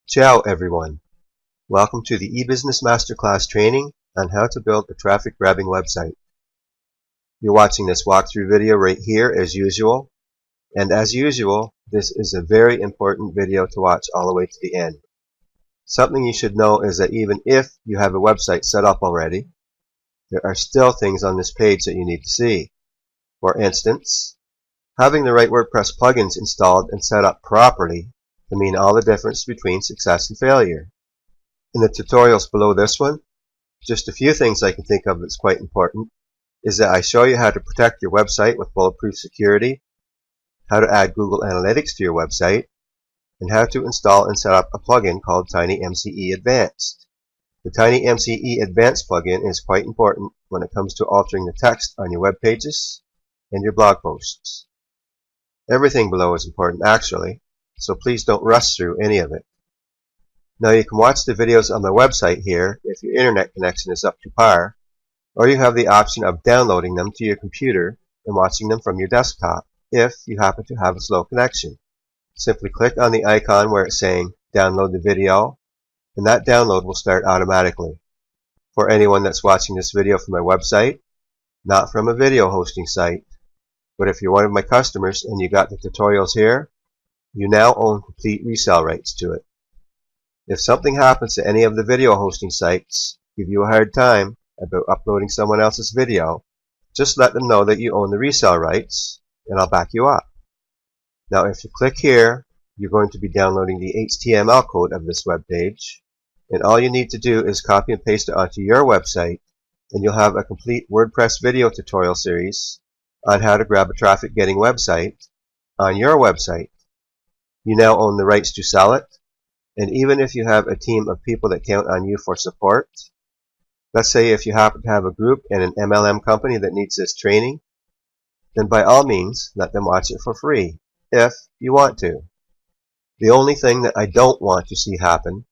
Ciao everyone. Welcome to the eBusiness Masterclass training on how to build a traffic grabbing website. You're watching this walkthrough video right here as usual. And as usual, this is a very important video to watch all the way to the end. Something you should know is that even if you have a website set up already, there are still things on this page that you need to see. For instance, having the right WordPress plugins installed and set up properly to mean all the difference between success and failure. In the tutorials below this one, just a few things I can think of that's quite important is that I show you how to protect your website with bulletproof security, how to add Google Analytics to your website, and how to install and set up a plugin called TinyMCE Advanced. The TinyMCE Advanced plugin is quite important when it comes to altering the text on your web pages and your blog posts. Everything below is important actually, so please don't rush through any of it. Now you can watch the videos on my website here if your internet connection is up to par, or you have the option of downloading them to your computer and watching them from your desktop if you happen to have a slow connection. Simply click on the icon where it's saying download the video, and that download will start automatically. For anyone that's watching this video from my website, not from a video hosting site, but if you're one of my customers and you got the tutorials here, you now own complete resale rights to it. If something happens to any of the video hosting sites give you a hard time about uploading someone else's video, just let them know that you own the resale rights and I'll back you up. Now if you click here, you're going to be downloading the HTML code of this web page, and all you need to do is copy and paste it onto your website, and you'll have a complete WordPress video tutorial series on how to grab a traffic getting website on your website. You now own the rights to sell it. And even if you have a team of people that count on you for support, let's say if you happen to have a group and an MLM company that needs this training, then by all means let them watch it for free, if you want to. The only thing that I don't want to see happen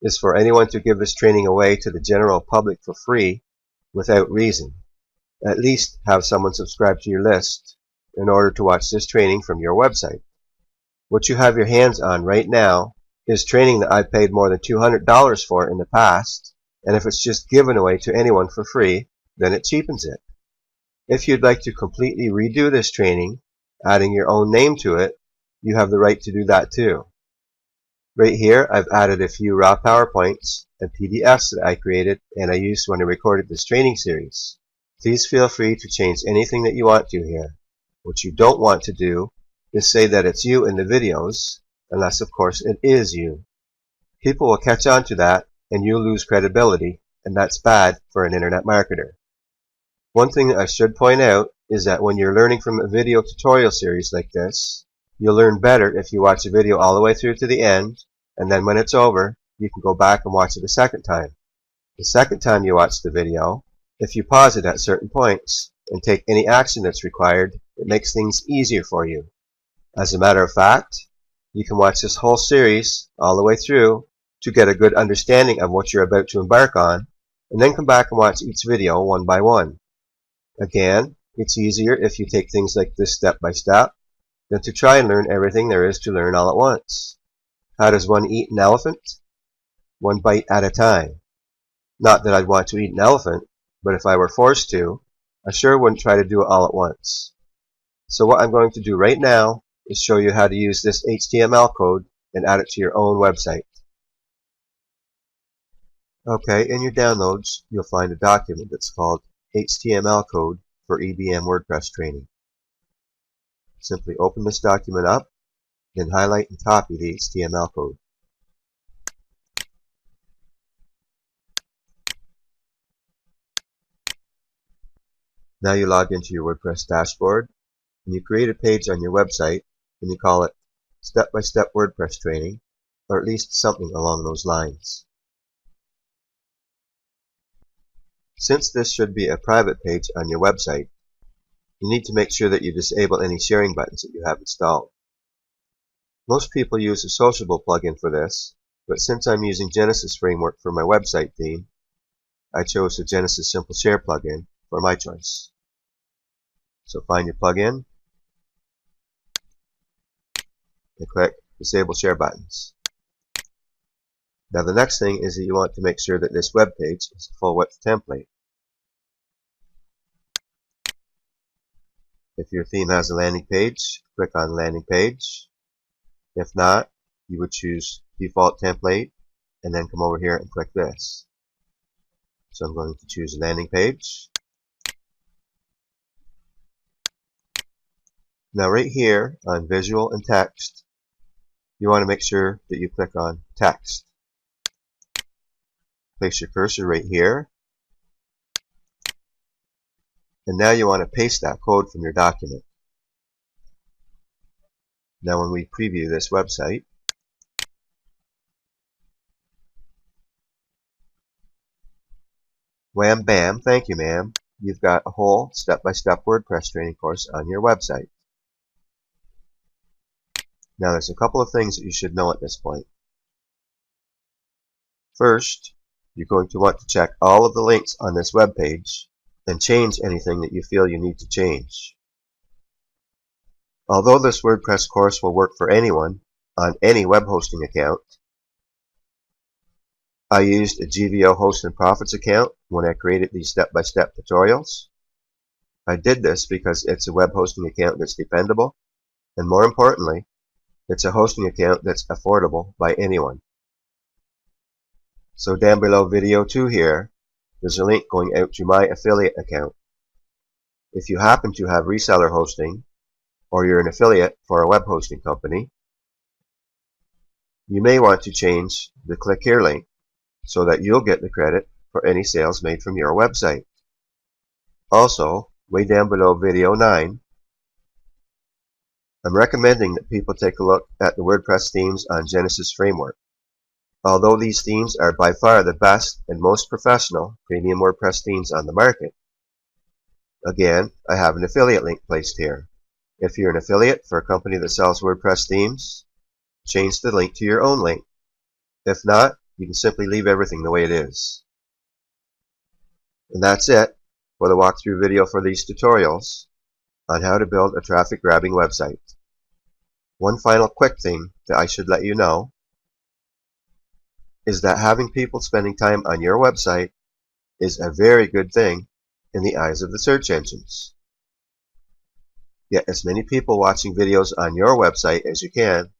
is for anyone to give this training away to the general public for free without reason. At least have someone subscribe to your list in order to watch this training from your website. What you have your hands on right now is training that I've paid more than $200 for in the past, and if it's just given away to anyone for free, then it cheapens it. If you'd like to completely redo this training, adding your own name to it, you have the right to do that too. Right here, I've added a few raw PowerPoints and PDFs that I created and I used when I recorded this training series. Please feel free to change anything that you want to here. What you don't want to do is say that it's you in the videos, unless of course it is you. People will catch on to that and you'll lose credibility, and that's bad for an internet marketer. One thing that I should point out is that when you're learning from a video tutorial series like this, you'll learn better if you watch the video all the way through to the end, and then when it's over, you can go back and watch it a second time. The second time you watch the video, if you pause it at certain points and take any action that's required, it makes things easier for you. As a matter of fact, you can watch this whole series all the way through to get a good understanding of what you're about to embark on, and then come back and watch each video one by one. Again, it's easier if you take things like this step by step than to try and learn everything there is to learn all at once. How does one eat an elephant? One bite at a time. Not that I'd want to eat an elephant, but if I were forced to, I sure wouldn't try to do it all at once. So what I'm going to do right now is show you how to use this HTML code and add it to your own website. Okay, in your downloads, you'll find a document that's called HTML code for EBM WordPress training. Simply open this document up, then highlight and copy the HTML code. Now you log into your WordPress dashboard, and you create a page on your website, and you call it Step-by-Step WordPress Training, or at least something along those lines. Since this should be a private page on your website, you need to make sure that you disable any sharing buttons that you have installed. Most people use a Sociable plugin for this, but since I'm using Genesis Framework for my website theme, I chose the Genesis Simple Share plugin for my choice. So find your plugin, and click Disable Share Buttons. Now the next thing is that you want to make sure that this web page is a full width template. If your theme has a landing page, click on landing page. If not, you would choose default template and then come over here and click this. So I'm going to choose landing page. Now right here on visual and text, you want to make sure that you click on text. Place your cursor right here. And now you want to paste that code from your document. Now when we preview this website, wham bam, thank you ma'am, you've got a whole step-by-step WordPress training course on your website. Now there's a couple of things that you should know at this point. First, you're going to want to check all of the links on this web page and change anything that you feel you need to change. Although this WordPress course will work for anyone on any web hosting account, I used a GVO Host and Profits account when I created these step-by-step tutorials. I did this because it's a web hosting account that's dependable, and more importantly, it's a hosting account that's affordable by anyone. So down below video 2 here, there's a link going out to my affiliate account. If you happen to have reseller hosting, or you're an affiliate for a web hosting company, you may want to change the click here link so that you'll get the credit for any sales made from your website. Also, way down below video 9, I'm recommending that people take a look at the WordPress themes on Genesis Framework. Although these themes are by far the best and most professional premium WordPress themes on the market, again, I have an affiliate link placed here. If you're an affiliate for a company that sells WordPress themes, change the link to your own link. If not, you can simply leave everything the way it is. And that's it for the walkthrough video for these tutorials on how to build a traffic grabbing website. One final quick thing that I should let you know is that having people spending time on your website is a very good thing in the eyes of the search engines. Get as many people watching videos on your website as you can,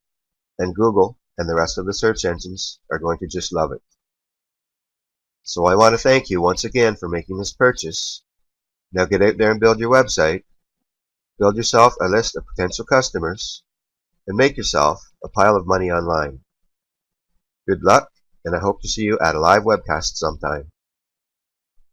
and Google and the rest of the search engines are going to just love it. So I want to thank you once again for making this purchase. Now get out there and build your website, build yourself a list of potential customers, and make yourself a pile of money online. Good luck, and I hope to see you at a live webcast sometime.